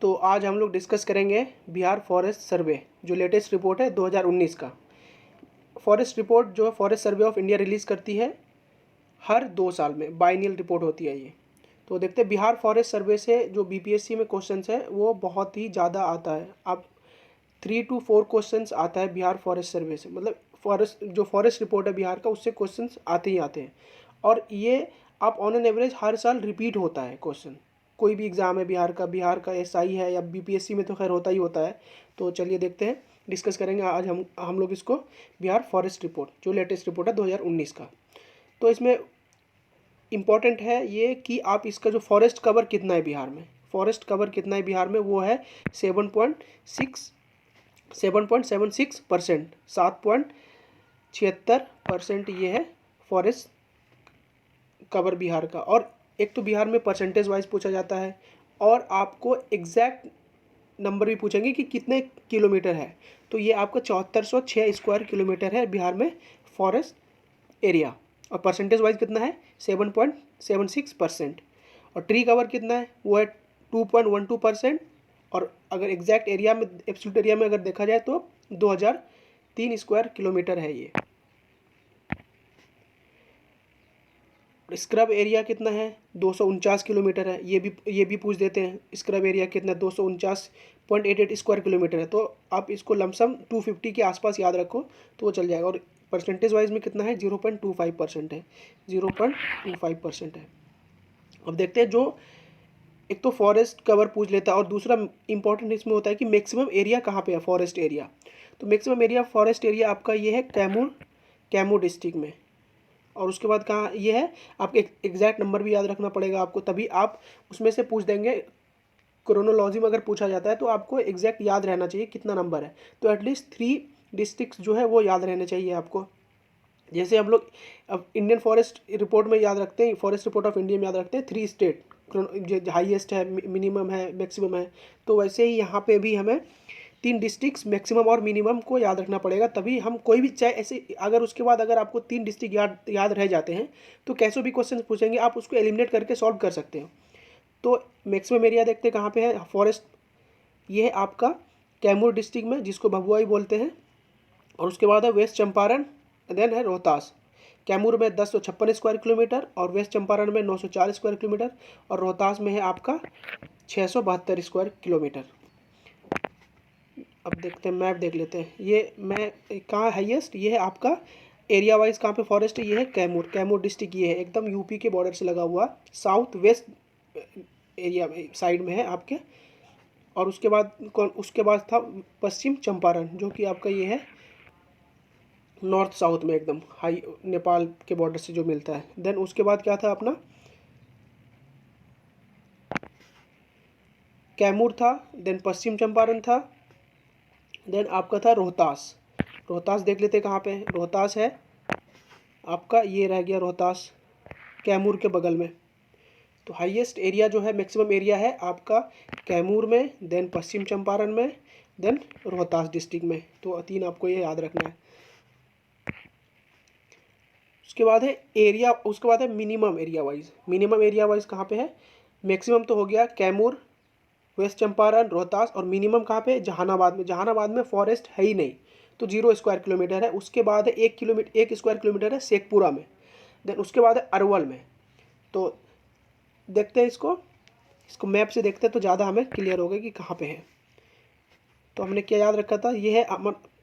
तो आज हम लोग डिस्कस करेंगे बिहार फॉरेस्ट सर्वे जो लेटेस्ट रिपोर्ट है 2019 का। फॉरेस्ट रिपोर्ट जो है forest survey of India release करती है हर 2 साल में, बाइनियल रिपोर्ट होती है ये। तो देखते हैं बिहार फॉरेस्ट सर्वे से जो बीपीएससी में क्वेश्चंस है वो बहुत ही ज़्यादा आता है। अब 3 to 4 क्वेश्चंस आता है बिहार फॉरेस्ट सर्वे से, मतलब फॉरेस्ट रिपोर्ट है बिहार का, उससे क्वेश्चंस आते ही आते हैं। और ये आप ऑन एन एवरेज हर साल रिपीट होता है क्वेश्चन। कोई भी एग्ज़ाम है बिहार का एसआई है या बीपीएससी में तो खैर होता ही होता है। तो चलिए देखते हैं, डिस्कस करेंगे आज हम लोग इसको, बिहार फॉरेस्ट रिपोर्ट जो लेटेस्ट रिपोर्ट है 2019 का। तो इसमें इम्पॉर्टेंट है ये कि आप इसका जो फॉरेस्ट कवर कितना है बिहार में, फॉरेस्ट कवर कितना है बिहार में, वो है 7.76%, 7.76% ये है फॉरेस्ट कवर बिहार का। और एक तो बिहार में परसेंटेज वाइज पूछा जाता है और आपको एग्जैक्ट नंबर भी पूछेंगे कि कितने किलोमीटर है। तो ये आपका 7406 स्क्वायर किलोमीटर है बिहार में फॉरेस्ट एरिया। और परसेंटेज वाइज कितना है 7.76%। और ट्री कवर कितना है वो है 2.12%। और अगर एग्जैक्ट एरिया में, एब्सोल्यूट एरिया में अगर देखा जाए तो 2003 स्क्वायर किलोमीटर है ये। स्क्रब एरिया कितना है 249 किलोमीटर है। ये भी पूछ देते हैं स्क्रब एरिया कितना है, 249.88 स्क्वायर किलोमीटर है। तो आप इसको लमसम 250 के आसपास याद रखो तो वो चल जाएगा। और परसेंटेज वाइज में कितना है 0.25% है, 0.25% है। अब देखते हैं, जो एक तो फॉरेस्ट कवर पूछ लेता है और दूसरा इंपॉर्टेंट इसमें होता है कि मैक्सिमम एरिया कहाँ पे है फॉरेस्ट एरिया। तो मैक्सिमम एरिया फॉरेस्ट एरिया आपका ये है कैमूर डिस्ट्रिक्ट में। और उसके बाद कहाँ ये है, आपके एग्जैक्ट नंबर भी याद रखना पड़ेगा आपको, तभी आप उसमें से पूछ देंगे। क्रोनोलॉजी में अगर पूछा जाता है तो आपको एग्जैक्ट याद रहना चाहिए कितना नंबर है। तो एटलीस्ट 3 डिस्ट्रिक्ट्स जो है वो याद रहने चाहिए आपको। जैसे हम लोग अब इंडियन फॉरेस्ट रिपोर्ट में याद रखते हैं, फॉरेस्ट रिपोर्ट ऑफ इंडिया में याद रखते हैं 3 स्टेट जो हाईएस्ट है, मिनिमम है, मैक्सिमम है। तो वैसे ही यहाँ पे भी हमें 3 डिस्ट्रिक्ट्स मैक्सिमम और मिनिमम को याद रखना पड़ेगा, तभी हम कोई भी चाहे ऐसे, अगर उसके बाद अगर आपको 3 डिस्ट्रिक्ट याद रह जाते हैं तो कैसे भी क्वेश्चन पूछेंगे आप उसको एलिमिनेट करके सॉल्व कर सकते हो। तो मैक्सिमम एरिया देखते हैं कहाँ पे है फॉरेस्ट, ये है आपका कैमूर डिस्ट्रिक्ट में जिसको भभुआ ही बोलते हैं। और उसके बाद है वेस्ट चंपारण, देन है रोहतास। कैमूर में 1056 स्क्वायर किलोमीटर और वेस्ट चंपारण में 904 स्क्वायर किलोमीटर और रोहतास में है आपका 672 स्क्वायर किलोमीटर। अब देखते हैं, मैप देख लेते हैं। ये मैं कहाँ हाईएस्ट, ये है आपका एरिया वाइज कहाँ पे फॉरेस्ट है, ये है कैमूर डिस्ट्रिक्ट। ये है एकदम यूपी के बॉर्डर से लगा हुआ, साउथ वेस्ट एरिया साइड में है आपके। और उसके बाद था पश्चिम चंपारण जो कि आपका ये है नॉर्थ साउथ में, एकदम हाई नेपाल के बॉर्डर से जो मिलता है। देन उसके बाद क्या था अपना कैमूर था, देन पश्चिम चंपारण था, देन आपका था रोहतास देख लेते कहाँ पे है। रोहतास है आपका, ये रह गया रोहतास कैमूर के बगल में। तो हाईएस्ट एरिया जो है, मैक्सिमम एरिया है आपका कैमूर में, देन पश्चिम चंपारण में, देन रोहतास डिस्ट्रिक्ट में। तो 3 आपको ये याद रखना है। उसके बाद है एरिया, उसके बाद है मिनिमम एरिया वाइज कहाँ पे है। मैक्सिमम तो हो गया कैमूर, वेस्ट चंपारण, रोहतास। और मिनिमम कहाँ पे, जहानाबाद में फॉरेस्ट है ही नहीं तो 0 स्क्वायर किलोमीटर है। उसके बाद है 1 स्क्वायर किलोमीटर है शेखपुरा में। देन उसके बाद है अरवल में। तो देखते हैं इसको मैप से देखते हैं तो ज़्यादा हमें क्लियर होगा कि कहाँ पे है। तो हमने क्या याद रखा था, ये है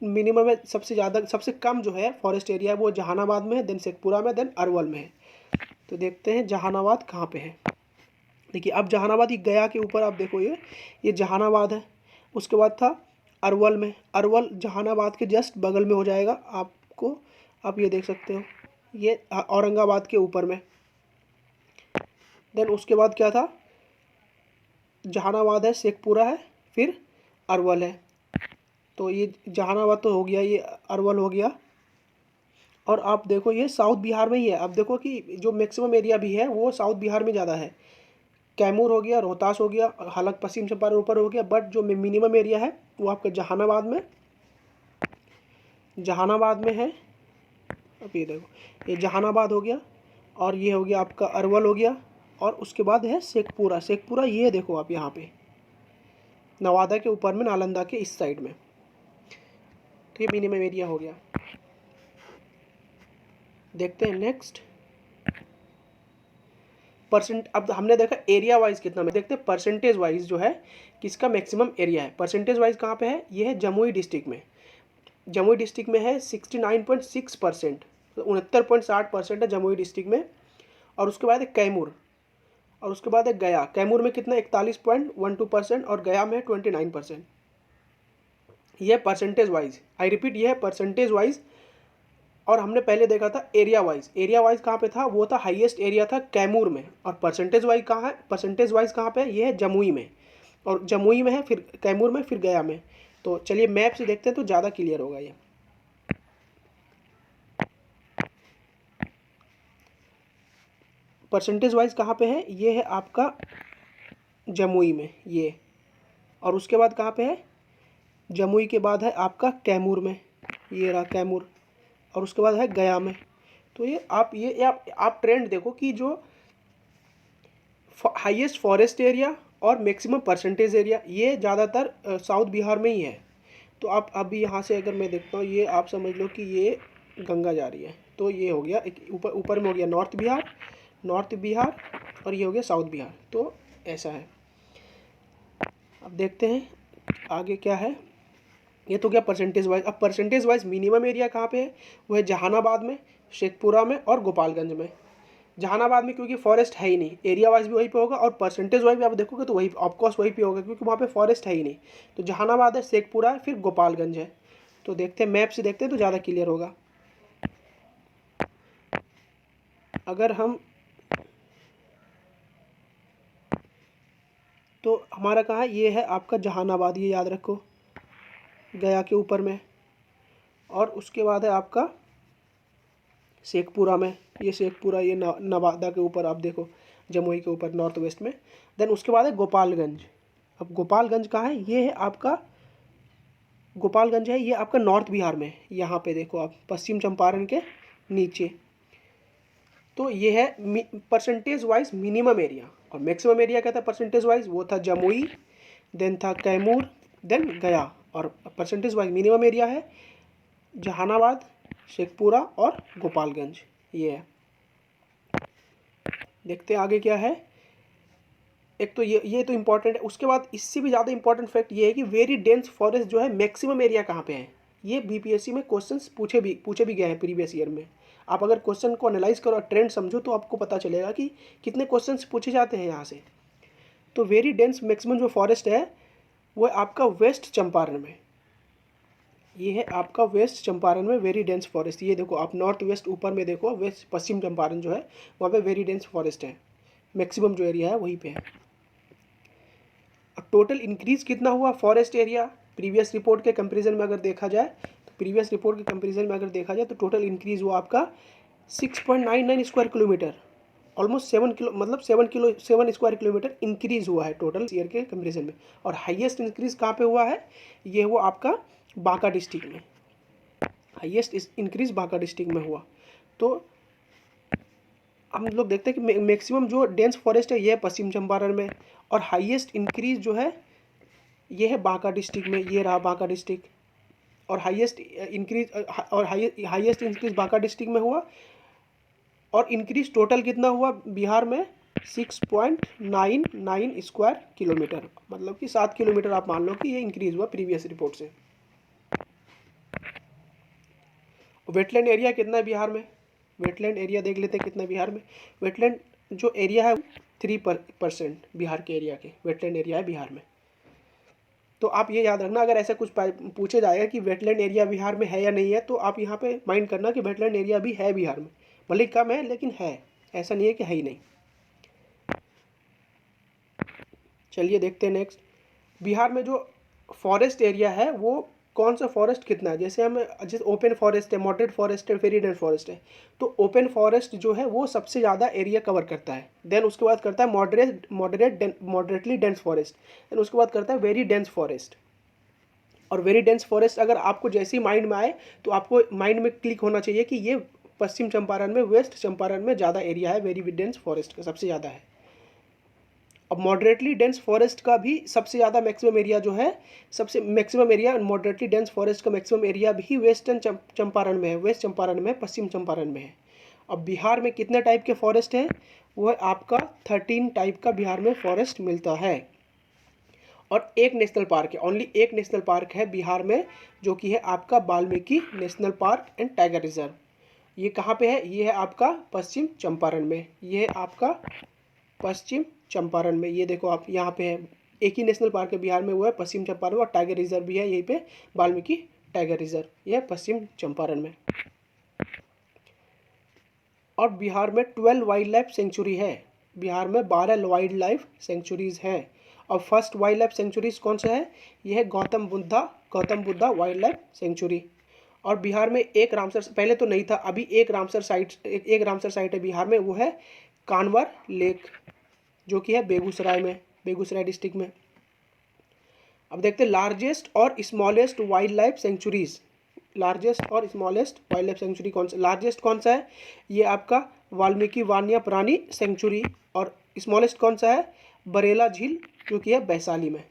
मिनिमम है, सबसे कम जो है फॉरेस्ट एरिया वो जहानाबाद में है, देन शेखपुरा में, देन अरवल में है। तो देखते हैं जहानाबाद कहाँ पे है। देखिए अब जहानाबाद ही गया के ऊपर आप देखो, ये जहानाबाद है। उसके बाद था अरवल में, अरवल जहानाबाद के जस्ट बगल में हो जाएगा आपको, आप ये देख सकते हो, ये औरंगाबाद के ऊपर में। देन उसके बाद क्या था, जहानाबाद है, शेखपुरा है, फिर अरवल है। तो ये जहानाबाद तो हो गया, ये अरवल हो गया। और आप देखो ये साउथ बिहार में ही है। अब देखो कि जो मैक्सिमम एरिया भी है वो साउथ बिहार में ज़्यादा है। कैमूर हो गया, रोहतास हो गया, हालांकि पश्चिम चंपारण ऊपर हो गया, बट जो मिनिमम एरिया है वो आपका जहानाबाद में है। अब ये देखो, ये जहानाबाद हो गया और ये हो गया आपका अरवल हो गया। और उसके बाद है शेखपुरा, ये देखो आप यहाँ पे नवादा के ऊपर में, नालंदा के इस साइड में। तो ये मिनिमम एरिया हो गया। देखते हैं नेक्स्ट परसेंट। अब हमने देखा एरिया वाइज कितना में, देखते हैं परसेंटेज वाइज जो है किसका मैक्सिमम एरिया है। परसेंटेज वाइज कहाँ पे है, ये है जमुई डिस्ट्रिक्ट में। जमुई डिस्ट्रिक्ट में है 69.6%, 69.60% है जमुई डिस्ट्रिक्ट में। और उसके बाद है कैमूर, और उसके बाद है गया। कैमूर में कितना 41.12% और गया में 29%। ये परसेंटेज वाइज, आई रिपीट ये है परसेंटेज वाइज। और हमने पहले देखा था एरिया वाइज। एरिया वाइज कहाँ पे था, वो था हाईएस्ट एरिया था कैमूर में। और परसेंटेज वाइज कहाँ है, परसेंटेज वाइज कहाँ पे है, ये है जमुई में। और जमुई में है, फिर कैमूर में, फिर गया में। तो चलिए मैप से देखते हैं तो ज़्यादा क्लियर होगा ये। परसेंटेज वाइज कहाँ पे है, ये है आपका जमुई में ये। और उसके बाद कहाँ पे है, जमुई के बाद है आपका कैमूर में, ये रहा कैमूर। और उसके बाद है गया में। तो ये आप ट्रेंड देखो कि जो हाईएस्ट फॉरेस्ट एरिया और मैक्सिमम परसेंटेज एरिया ये ज़्यादातर साउथ बिहार में ही है। तो आप अभी यहाँ से अगर मैं देखता हूँ, ये आप समझ लो कि ये गंगा जा रही है। तो ये हो गया एक ऊपर में हो गया नॉर्थ बिहार, और ये हो गया साउथ बिहार। तो ऐसा है। अब देखते हैं आगे क्या है। ये तो क्या परसेंटेज वाइज। अब परसेंटेज वाइज मिनिमम एरिया कहाँ पे है, वो है जहानाबाद में, शेखपुरा में और गोपालगंज में। जहानाबाद में क्योंकि फॉरेस्ट है ही नहीं, एरिया वाइज भी वहीं पे होगा, और परसेंटेज वाइज भी आप देखोगे तो वही ऑफकोर्स वहीं पे होगा, क्योंकि वहाँ पे फॉरेस्ट है ही नहीं। तो जहानाबाद है, शेखपुरा है, फिर गोपालगंज है। तो देखते हैं मैप से देखते हैं तो ज़्यादा क्लियर होगा। अगर हम तो हमारा कहाँ है, ये है आपका जहानाबाद, ये याद रखो, गया के ऊपर में। और उसके बाद है आपका शेखपुरा में, ये शेखपुरा, ये नवादा के ऊपर आप देखो, जमुई के ऊपर नॉर्थ वेस्ट में। देन उसके बाद है गोपालगंज। अब गोपालगंज कहाँ है, ये है आपका गोपालगंज है, ये आपका नॉर्थ बिहार में। यहाँ पे देखो आप, पश्चिम चंपारण के नीचे। तो ये है परसेंटेज वाइज मिनिमम एरिया। और मैक्सिमम एरिया क्या था परसेंटेज वाइज, वो था जमुई, देन था कैमूर, देन गया। और परसेंटेज वाइज मिनिमम एरिया है जहानाबाद, शेखपुरा और गोपालगंज, ये है। देखते हैं आगे क्या है। एक तो ये तो इम्पॉर्टेंट है। उसके बाद इससे भी ज़्यादा इंपॉर्टेंट फैक्ट ये है कि वेरी डेंस फॉरेस्ट जो है मैक्सिमम एरिया कहाँ पे है। ये बीपीएससी में क्वेश्चंस पूछे भी गए हैं प्रीवियस ईयर में। आप अगर क्वेश्चन को एनालाइज करो और ट्रेंड समझो तो आपको पता चलेगा कि कितने क्वेश्चंस पूछे जाते हैं यहाँ से। तो वेरी डेंस मैक्सिमम जो फॉरेस्ट है वो है आपका वेस्ट चंपारण में। ये है आपका वेस्ट चंपारण में वेरी डेंस फॉरेस्ट। ये देखो आप नॉर्थ वेस्ट ऊपर में देखो, वेस्ट पश्चिम चंपारण जो है वहाँ पे वेरी डेंस फॉरेस्ट है। मैक्सिमम जो एरिया है वहीं पे है। टोटल इंक्रीज कितना हुआ फॉरेस्ट एरिया प्रीवियस रिपोर्ट के कंपैरिजन में अगर देखा जाए, तो प्रीवियस रिपोर्ट के कंपैरिजन में अगर देखा जाए तो टोटल इंक्रीज हुआ आपका 6.99 square kilometre, almost 7 square kilometre increase हुआ है टोटल ईयर के कंपैरिजन में। और हाईएस्ट इंक्रीज कहाँ पे हुआ है, ये हुआ आपका बांका डिस्ट्रिक्ट में। हाईएस्ट इंक्रीज बांका डिस्ट्रिक्ट में हुआ। तो हम लोग देखते हैं कि मैक्सिमम जो डेंस फॉरेस्ट है ये है पश्चिम चंपारण में, और हाईएस्ट इंक्रीज जो है ये है बांका डिस्ट्रिक्ट में, ये रहा बांका डिस्ट्रिक्ट। और हाईएस्ट इंक्रीज बांका डिस्ट्रिक्ट में हुआ। और इंक्रीज टोटल कितना हुआ बिहार में, 6.99 स्क्वायर किलोमीटर, मतलब कि 7 किलोमीटर आप मान लो कि ये इंक्रीज हुआ प्रीवियस रिपोर्ट से। वेटलैंड एरिया कितना है बिहार में, वेटलैंड एरिया देख लेते हैं कितना बिहार में। वेटलैंड जो एरिया है 3% बिहार के एरिया के वेटलैंड एरिया है बिहार में। तो आप ये याद रखना, अगर ऐसा कुछ पूछे जाएगा कि वेटलैंड एरिया बिहार में है या नहीं है, तो आप यहाँ पे माइंड करना कि वेटलैंड एरिया भी है बिहार में, भले कम है लेकिन है, ऐसा नहीं है कि है ही नहीं। चलिए देखते हैं नेक्स्ट। बिहार में जो फॉरेस्ट एरिया है वो कौन सा फॉरेस्ट कितना है, जैसे ओपन फॉरेस्ट है, मॉडरेट फॉरेस्ट है, वेरी डेंस फॉरेस्ट है। तो ओपन फॉरेस्ट जो है वो सबसे ज़्यादा एरिया कवर करता है। देन उसके बाद करता है मॉडरेटली डेंस फॉरेस्ट। देन उसके बाद करता है वेरी डेंस फॉरेस्ट। और वेरी डेंस फॉरेस्ट अगर आपको जैसे ही माइंड में आए तो आपको माइंड में क्लिक होना चाहिए कि ये पश्चिम चंपारण में, वेस्ट चंपारण में ज़्यादा एरिया है वेरी डेंस फॉरेस्ट का, सबसे ज़्यादा है। अब मॉडरेटली डेंस फॉरेस्ट का भी सबसे ज़्यादा मैक्सिमम एरिया जो है, सबसे maximum area moderately dense forest का मैक्सिमम एरिया भी वेस्टर्न चंपारण में है, वेस्ट चंपारण में, पश्चिम चंपारण में है। अब बिहार में कितने टाइप के फॉरेस्ट हैं? वो है आपका 13 टाइप का बिहार में फॉरेस्ट मिलता है। और एक नेशनल पार्क है, ओनली एक नेशनल पार्क है बिहार में, जो कि है आपका Valmiki national park and tiger reserve. ये कहाँ पे है? ये है आपका पश्चिम चंपारण में, ये है आपका पश्चिम चंपारण में। ये देखो आप यहाँ पे है, एक ही नेशनल पार्क है बिहार में, वो है पश्चिम चंपारण, और टाइगर रिजर्व भी है यहीं पे, वाल्मीकि टाइगर रिजर्व, ये है पश्चिम चंपारण में। और बिहार में 12 वाइल्ड लाइफ सेंचुरी है, बिहार में 12 वाइल्ड लाइफ सेंचुरीज हैं। और फर्स्ट वाइल्ड लाइफ सेंचुरीज कौन सा है? यह है Gautam Buddha wild life sanctuary. और बिहार में एक रामसर, पहले तो नहीं था, अभी एक रामसर साइट है बिहार में, वो है कांवर लेक, जो कि है बेगूसराय में, बेगूसराय डिस्ट्रिक्ट में। अब देखते हैं लार्जेस्ट और smallest wild life sanctuaries. Largest और स्मॉलेस्ट वाइल्ड लाइफ सेंचुरी कौन सा? लार्जेस्ट कौन सा है? ये आपका वाल्मीकि वान्या प्राणी सेंचुरी। और स्मॉलेस्ट कौन सा है? बरेला झील, जो कि है वैशाली में।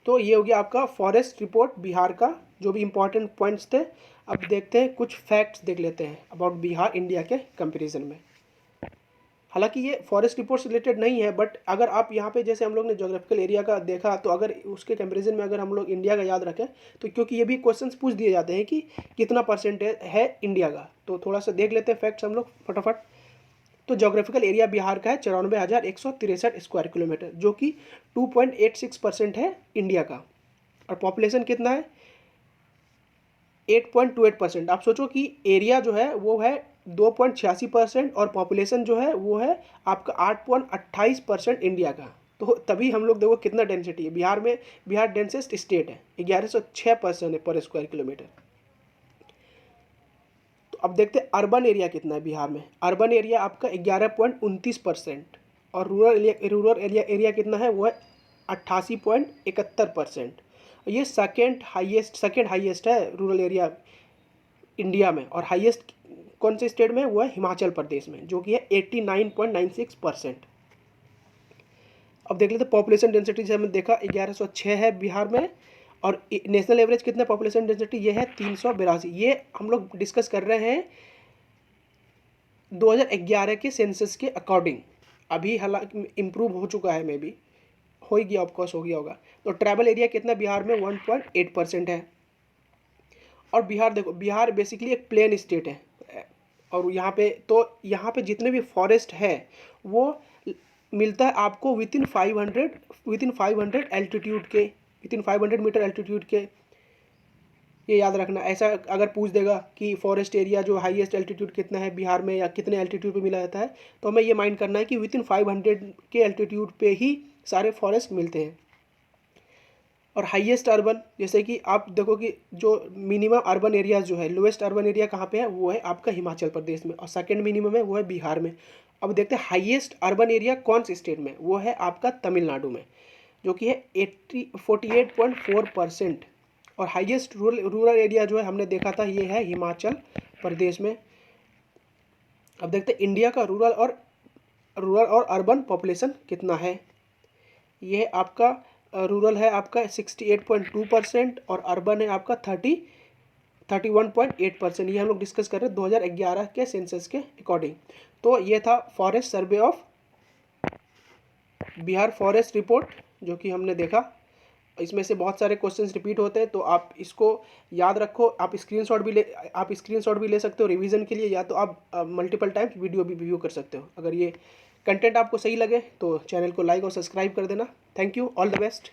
तो ये हो गया आपका फॉरेस्ट रिपोर्ट बिहार का, जो भी इंपॉर्टेंट पॉइंट्स थे। अब देखते हैं कुछ फैक्ट्स देख लेते हैं अबाउट बिहार इंडिया के कंपैरिजन में। हालांकि ये फॉरेस्ट रिपोर्ट से रिलेटेड नहीं है, बट अगर आप यहाँ पे जैसे हम लोग ने ज्योग्राफिकल एरिया का देखा, तो अगर उसके कंपैरिजन में अगर हम लोग इंडिया का याद रखें, तो क्योंकि ये भी क्वेश्चंस पूछ दिए जाते हैं कि कितना परसेंटेज है इंडिया का, तो थोड़ा सा देख लेते हैं फैक्ट्स हम लोग फटाफट। तो ज्योग्राफिकल एरिया बिहार का है 94,163 स्क्वायर किलोमीटर, जो कि 2.86% है इंडिया का। और पॉपुलेशन कितना है? 8.28%। आप सोचो कि एरिया जो है वो है 2.86% और पॉपुलेशन जो है वो है आपका 8.28% इंडिया का। तो तभी हम लोग देखो कितना डेंसिटी है बिहार में। बिहार डेंसेस्ट स्टेट है, 1106% है पर स्क्वायर किलोमीटर। तो अब देखते हैं अर्बन एरिया कितना है बिहार में। अर्बन एरिया आपका 11.29%। और रूरल एरिया कितना है? वो है 88.71%। ये सेकेंड हाईएस्ट है रूरल एरिया इंडिया में। और हाईएस्ट कौन से स्टेट में? वो है हिमाचल प्रदेश में, जो कि है 89.96%। अब देख लेते पॉपुलेशन डेंसिटी, से हमने देखा 1106 है बिहार में। और नेशनल एवरेज कितना पॉपुलेशन डेंसिटी? ये है 382। ये हम लोग डिस्कस कर रहे हैं 2011 के सेंसस के अकॉर्डिंग। अभी हालांकि इम्प्रूव हो चुका है, मे बी हो ही गया, ऑफकोर्स हो गया होगा। तो ट्राइबल एरिया कितना बिहार में? 1.8% है। और बिहार देखो, बिहार बेसिकली एक प्लेन स्टेट है। और यहाँ पे जितने भी फॉरेस्ट है वो मिलता है आपको विथिन 500 एल्टीट्यूड के, विथिन 500 मीटर एल्टीट्यूड के। ये याद रखना, ऐसा अगर पूछ देगा कि फॉरेस्ट एरिया जो हाईएस्ट एल्टीट्यूड कितना है बिहार में, या कितने एल्टीट्यूड पे मिला जाता है, तो हमें ये माइंड करना है कि विथिन 500 के एल्टीट्यूड पे ही सारे फॉरेस्ट मिलते हैं। और हाईएस्ट अर्बन, जैसे कि आप देखो कि जो मिनिमम अर्बन एरिया जो है, लोएस्ट अर्बन एरिया कहाँ पे है? वो है आपका हिमाचल प्रदेश में। और सेकंड मिनिमम है वो है बिहार में। अब देखते हैं हाईएस्ट अर्बन एरिया कौन से स्टेट में? वो है आपका तमिलनाडु में, जो कि है 48.4%। और हाईएस्ट रूरल एरिया जो है हमने देखा था, ये है हिमाचल प्रदेश में। अब देखते हैं इंडिया का रूरल और अर्बन पॉपुलेशन कितना है। ये है आपका रूरल है आपका 68.2% और अर्बन है आपका 31.8%। ये हम लोग डिस्कस कर रहे हैं 2011 के सेंसस के अकॉर्डिंग। तो ये था forest survey of Bihar forest report, जो कि हमने देखा। इसमें से बहुत सारे क्वेश्चंस रिपीट होते हैं, तो आप इसको याद रखो। आप स्क्रीनशॉट भी ले सकते हो रिवीजन के लिए, या तो आप मल्टीपल टाइम्स वीडियो भी व्यू कर सकते हो। अगर ये कंटेंट आपको सही लगे तो चैनल को लाइक और सब्सक्राइब कर देना। Thank you, all the best.